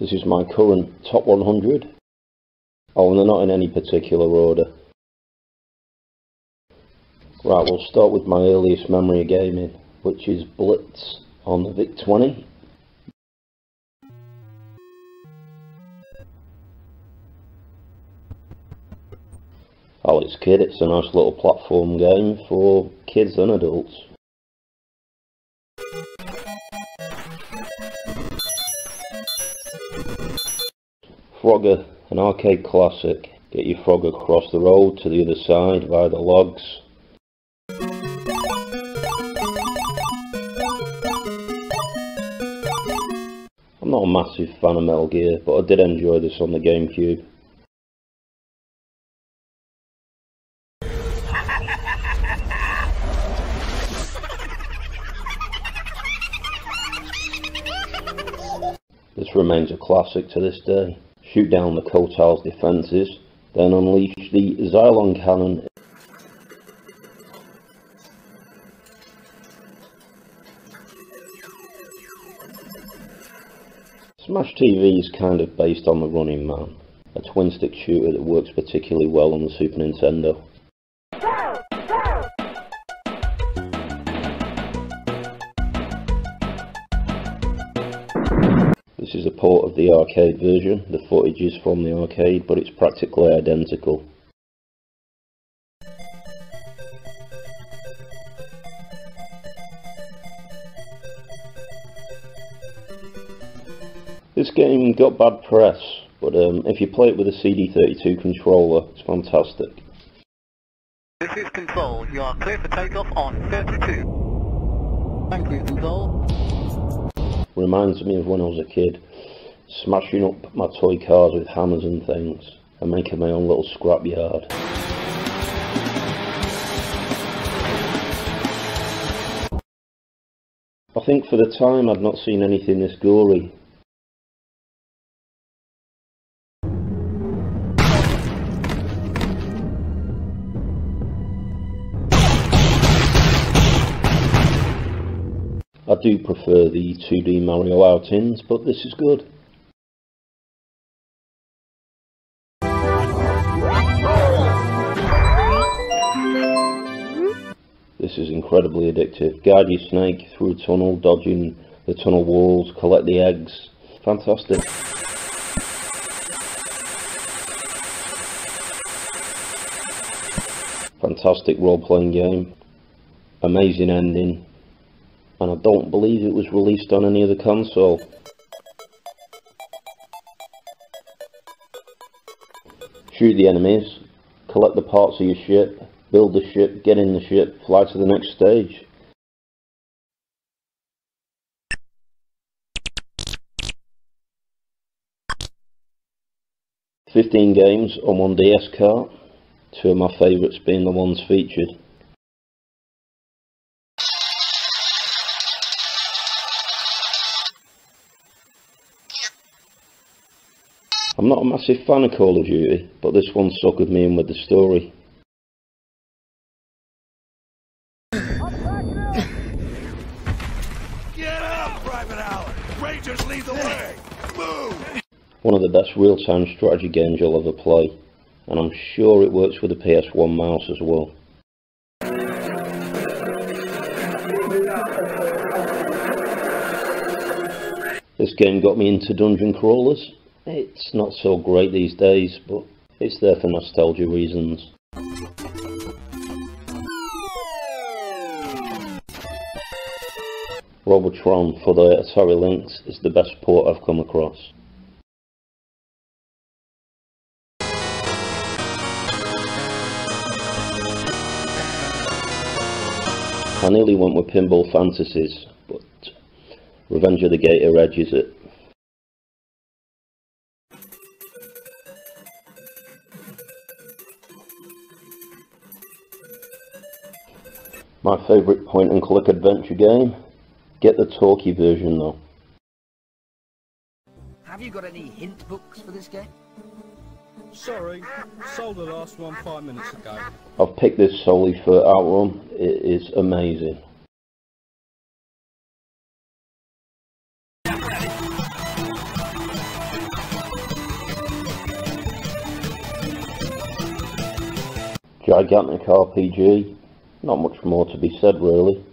This is my current top 100. Oh, and they're not in any particular order. Right, we'll start with my earliest memory of gaming, which is Blitz on the VIC-20. Alex Kidd, it's a nice little platform game for kids and adults. Frogger, an arcade classic. Get your Frogger across the road to the other side via the logs. I'm not a massive fan of Metal Gear, but I did enjoy this on the GameCube. This remains a classic to this day. Shoot down the Kotal's defences, then unleash the Xylon cannon. Smash TV is kind of based on The Running Man, a twin-stick shooter that works particularly well on the Super Nintendo. This is a port of the arcade version. The footage is from the arcade, but it's practically identical. This game got bad press, but if you play it with a CD32 controller, it's fantastic. This is Control. You are clear for takeoff on 32. Thank you, Control. Reminds me of when I was a kid, smashing up my toy cars with hammers and things, and making my own little scrapyard. I think for the time I'd not seen anything this gory. I do prefer the 2D Mario outings, but this is good. This is incredibly addictive. Guide your snake through a tunnel, dodging the tunnel walls, collect the eggs. Fantastic. Fantastic role-playing game. Amazing ending. And I don't believe it was released on any other console. Shoot the enemies, collect the parts of your ship, build the ship, get in the ship, fly to the next stage. "15 games on one DS cart, two of my favourites being the ones featured. I'm not a massive fan of Call of Duty, but this one suckered me in with the story. Get up, Private Allen! Rangers lead the way! Move! One of the best real-time strategy games you'll ever play, and I'm sure it works with the PS1 mouse as well. This game got me into dungeon crawlers. It's not so great these days, but it's there for nostalgia reasons. Robotron for the Atari Lynx is the best port I've come across. I nearly went with Pinball Fantasies, but Revenge of the Gator edges it. My favourite point and click adventure game. Get the talkie version though. Have you got any hint books for this game? Sorry, sold the last one 5 minutes ago. I've picked this solely for Outrun. It is amazing. Gigantic RPG, not much more to be said really.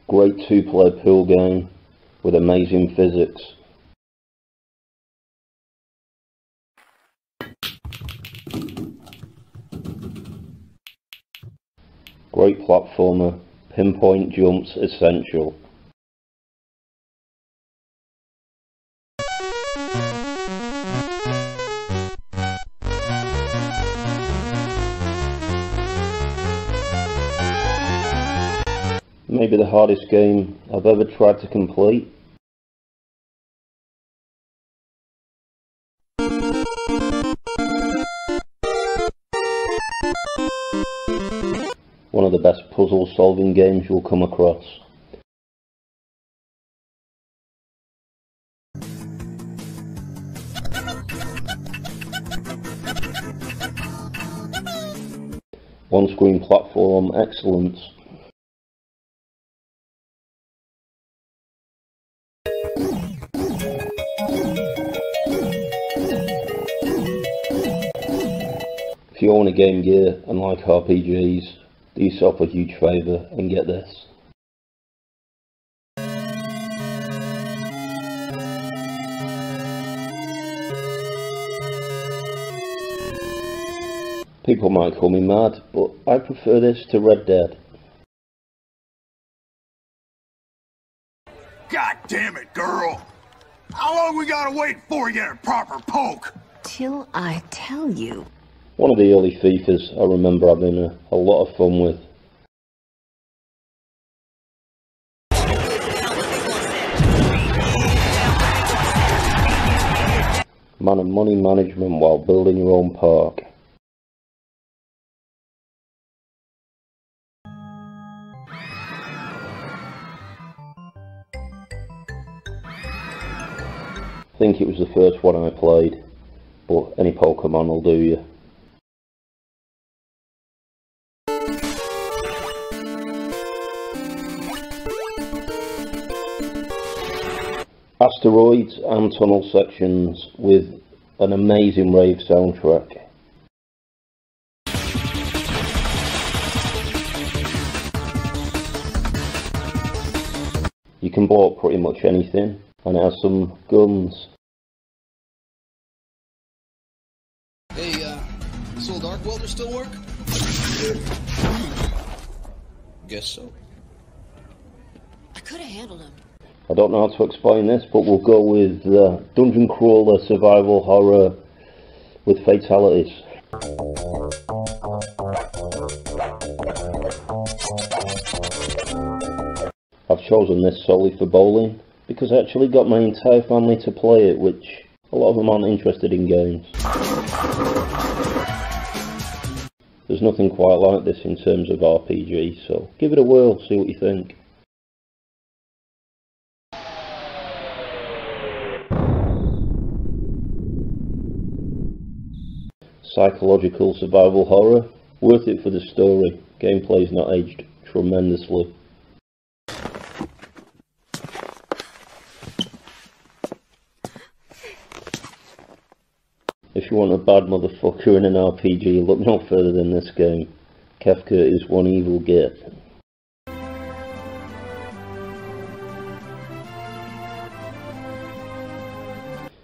Great two-player pool game with amazing physics. Great platformer, pinpoint jumps essential. Maybe the hardest game I've ever tried to complete. One of the best puzzle solving games you'll come across. One screen platform excellence. If you own a Game Gear and like RPGs, do yourself a huge favour and get this. People might call me mad, but I prefer this to Red Dead. God damn it, girl! How long we gotta wait before we get a proper poke? Till I tell you. One of the early FIFAs I remember having a lot of fun with. Money management while building your own park. I think it was the first one I played, but any Pokemon will do you. Asteroids and tunnel sections with an amazing rave soundtrack. You can blow up pretty much anything, and it has some guns. Hey, Soul Dark Welder still work? Guess so. I could have handled him. I don't know how to explain this, but we'll go with Dungeon Crawler Survival Horror with fatalities. I've chosen this solely for bowling, because I actually got my entire family to play it, which a lot of them aren't interested in games. There's nothing quite like this in terms of RPG, so give it a whirl, see what you think. Psychological survival horror, worth it for the story. Gameplay's not aged tremendously. If you want a bad motherfucker in an RPG, look no further than this game. Kefka is one evil git.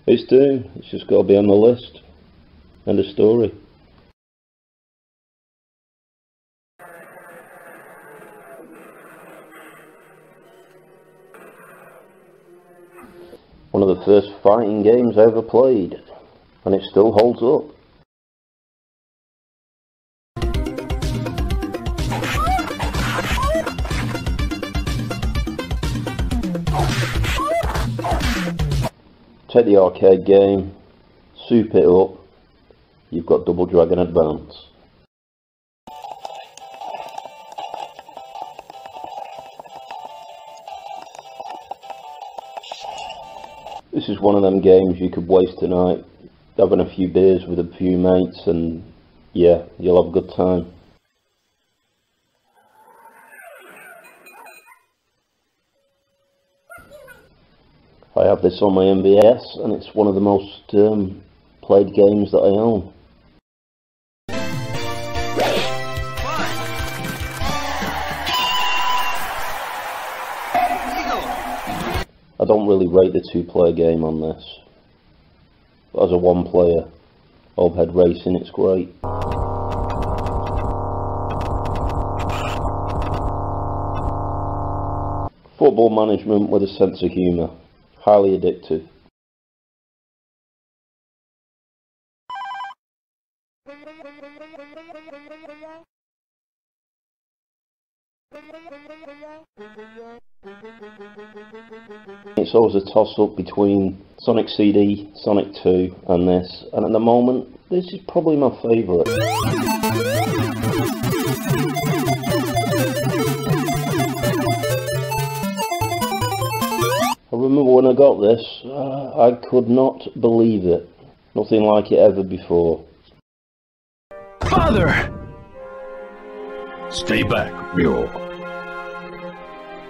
It's Doom, it's just got to be on the list. And a story. One of the first fighting games I ever played, and it still holds up. Take the arcade game, soup it up, you've got Double Dragon Advance. This is one of them games you could waste tonight, having a few beers with a few mates, and yeah, you'll have a good time. I have this on my MVS, and it's one of the most played games that I own. I don't really rate the two-player game on this, but as a one-player overhead racing, it's great. Football management with a sense of humour. Highly addictive. It's always a toss-up between Sonic CD, Sonic 2 and this, and at the moment this is probably my favourite. I remember when I got this, I could not believe it. Nothing like it ever before. Father! Stay back, Ryo.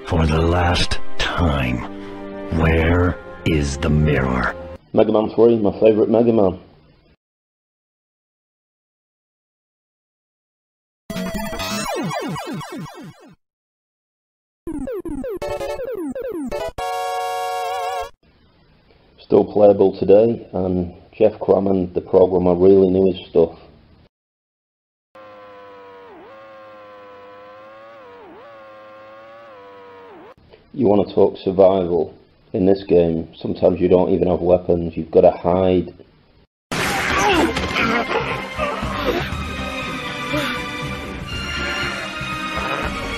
For the last time, where is the mirror? Mega Man 3, my favourite Mega Man. Still playable today, and Jeff Crammond, the programmer, really knew his stuff. You want to talk survival? In this game, sometimes you don't even have weapons, you've got to hide.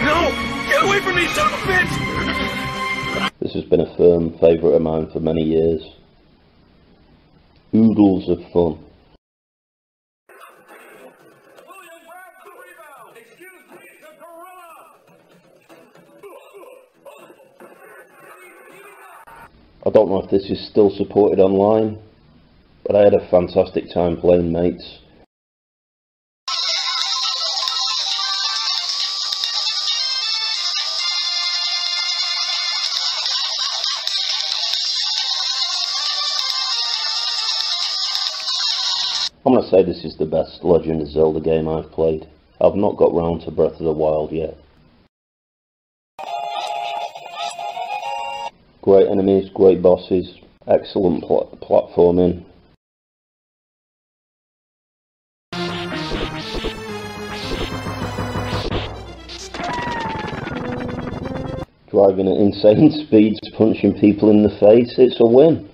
No! Get away from me, son of a bitch! This has been a firm favourite of mine for many years. Oodles of fun. I don't know if this is still supported online, but I had a fantastic time playing Mates. I'm going to say this is the best Legend of Zelda game I've played. I've not got round to Breath of the Wild yet. Great enemies, great bosses, excellent platforming. Driving at insane speeds, punching people in the face, it's a win.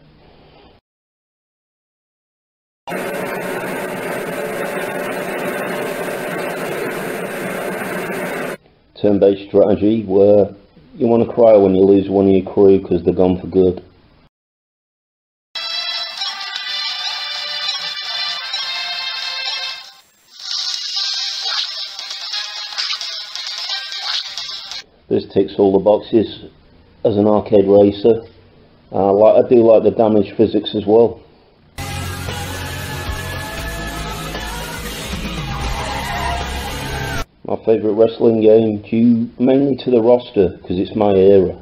Turn-based strategy where you want to cry when you lose one of your crew because they're gone for good. This ticks all the boxes as an arcade racer. I do like the damage physics as well. My favourite wrestling game, due mainly to the roster, because it's my era.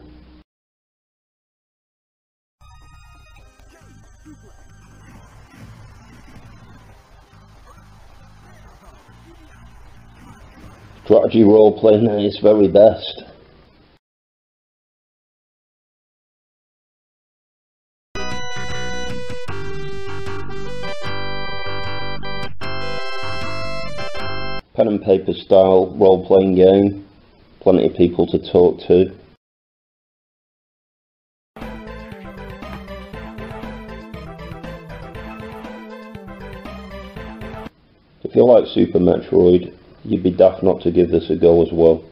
Strategy role-playing at its very best. Pen and paper style role-playing game, plenty of people to talk to. If you like Super Metroid, you'd be daft not to give this a go as well.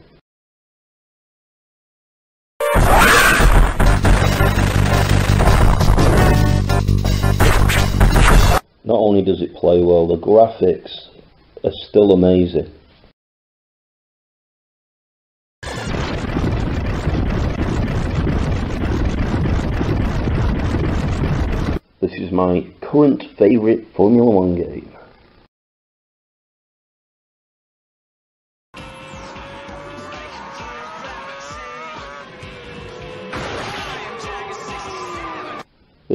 Not only does it play well, the graphics are still amazing. This is my current favourite Formula 1 game.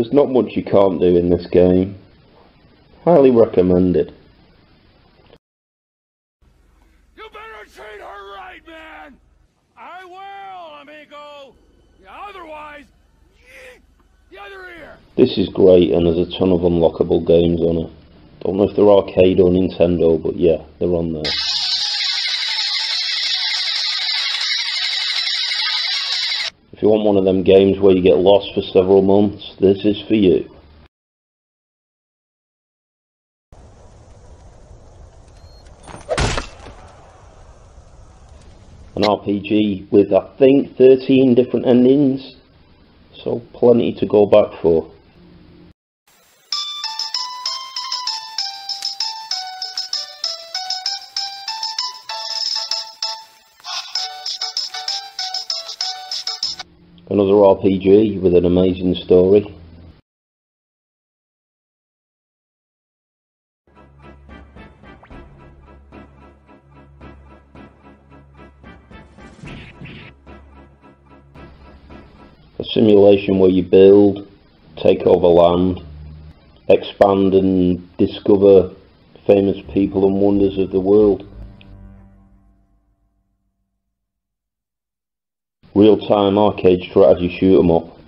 There's not much you can't do in this game. Highly recommended. You better treat her right, man! I will, amigo! Otherwise, the other ear! This is great, and there's a ton of unlockable games on it. Don't know if they're arcade or Nintendo, but yeah, they're on there. If you want one of them games where you get lost for several months, this is for you. An RPG with, I think, 13 different endings, so plenty to go back for. Another RPG with an amazing story. A simulation where you build, take over land, expand and discover famous people and wonders of the world. Real-time arcade strategy shoot 'em up.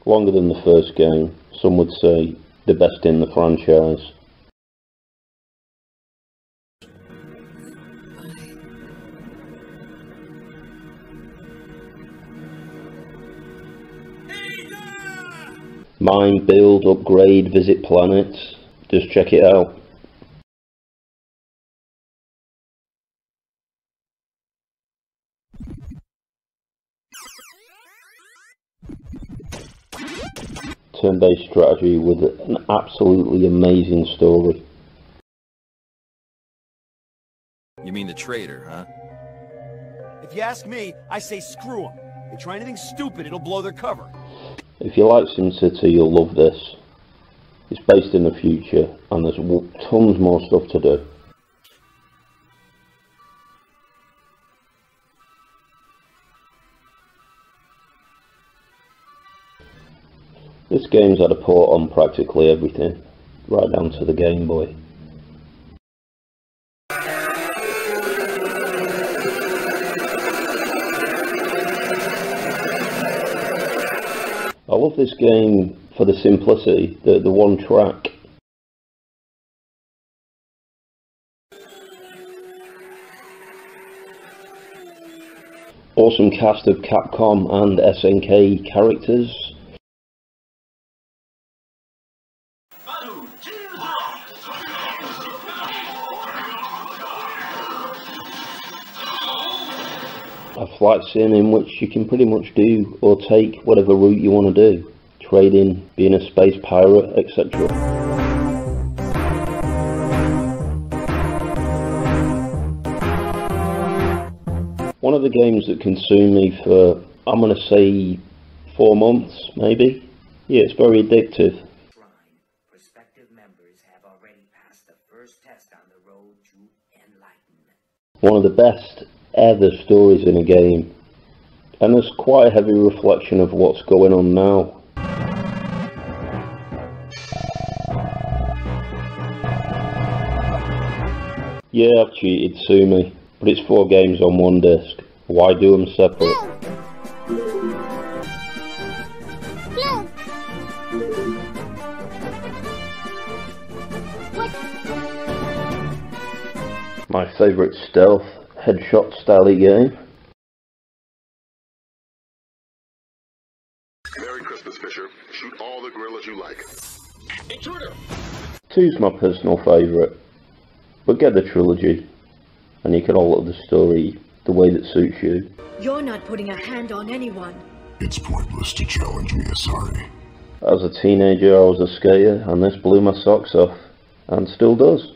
Longer than the first game, some would say the best in the franchise. Mine, build, upgrade, visit planets. Just check it out. Turn-based strategy with an absolutely amazing story. You mean the traitor, huh? If you ask me, I say screw them. They try anything stupid, it'll blow their cover. If you like SimCity, you'll love this. It's based in the future, and there's tons more stuff to do. This game's had a port on practically everything, right down to the Game Boy. I love this game for the simplicity, the one track. Awesome cast of Capcom and SNK characters. A flight sim in which you can pretty much do or take whatever route you want to do. Trading, being a space pirate, etc. One of the games that consumed me for, I'm going to say, 4 months, maybe. Yeah, it's very addictive. Prospective members have already passed the first test on the road to enlightenment. One of the best ever stories in a game, and there's quite a heavy reflection of what's going on now. Yeah, I've cheated, sue me, but it's 4 games on one disc. Why do them separate? My favourite stealth headshot style game. Merry Christmas, Fisher. Shoot all the gorillas you like. Intruder! 2's my personal favourite, but get the trilogy, and you can alter the story the way that suits you. You're not putting a hand on anyone. It's pointless to challenge me, Asari. As a teenager, I was a skater, and this blew my socks off, and still does.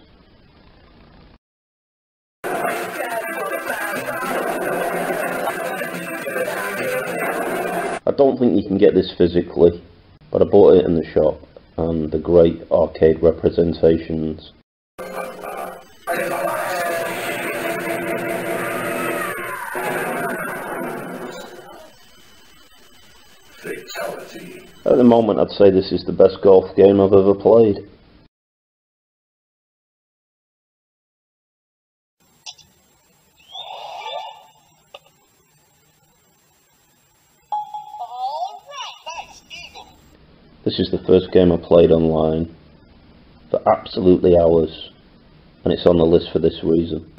I don't think you can get this physically, but I bought it in the shop, and the great arcade representations. At the moment, I'd say this is the best golf game I've ever played. This is the first game I played online for absolutely hours, and it's on the list for this reason.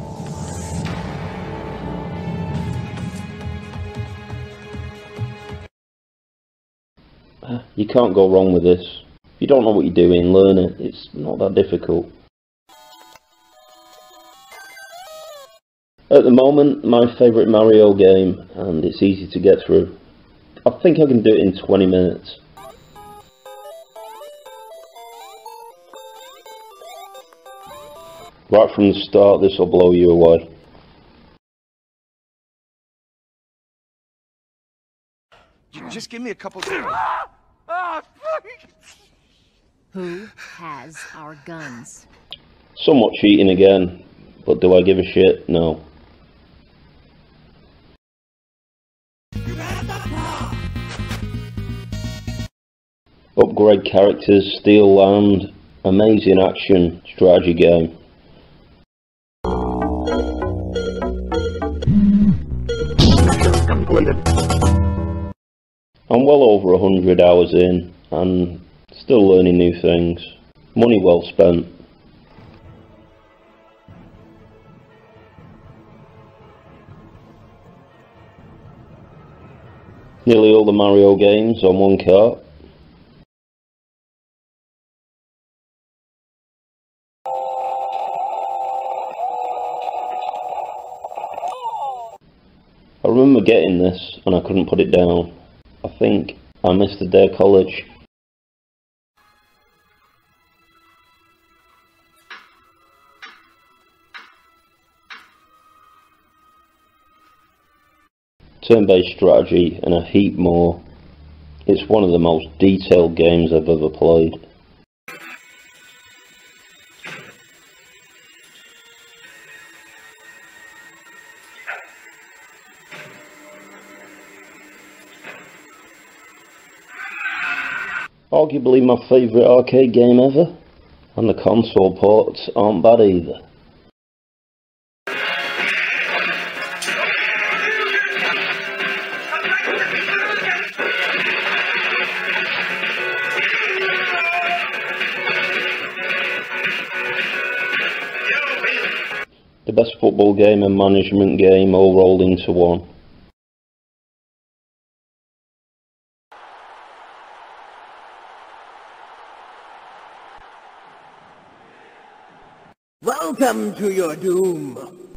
You can't go wrong with this. If you don't know what you're doing, learn it. It's not that difficult. At the moment, my favourite Mario game, and it's easy to get through. I think I can do it in 20 minutes. Right from the start, this will blow you away. Just give me a couple. Who has our guns? Somewhat cheating again, but do I give a shit? No. Upgrade characters, steal land, amazing action, strategy game. I'm well over 100 hours in, and still learning new things. Money well spent. Nearly all the Mario games on one cart. I remember getting this and I couldn't put it down. I think I missed a day of college. Turn-based strategy and a heap more. It's one of the most detailed games I've ever played. Arguably my favourite arcade game ever, and the console ports aren't bad either. The best football game and management game all rolled into one. Welcome to your doom.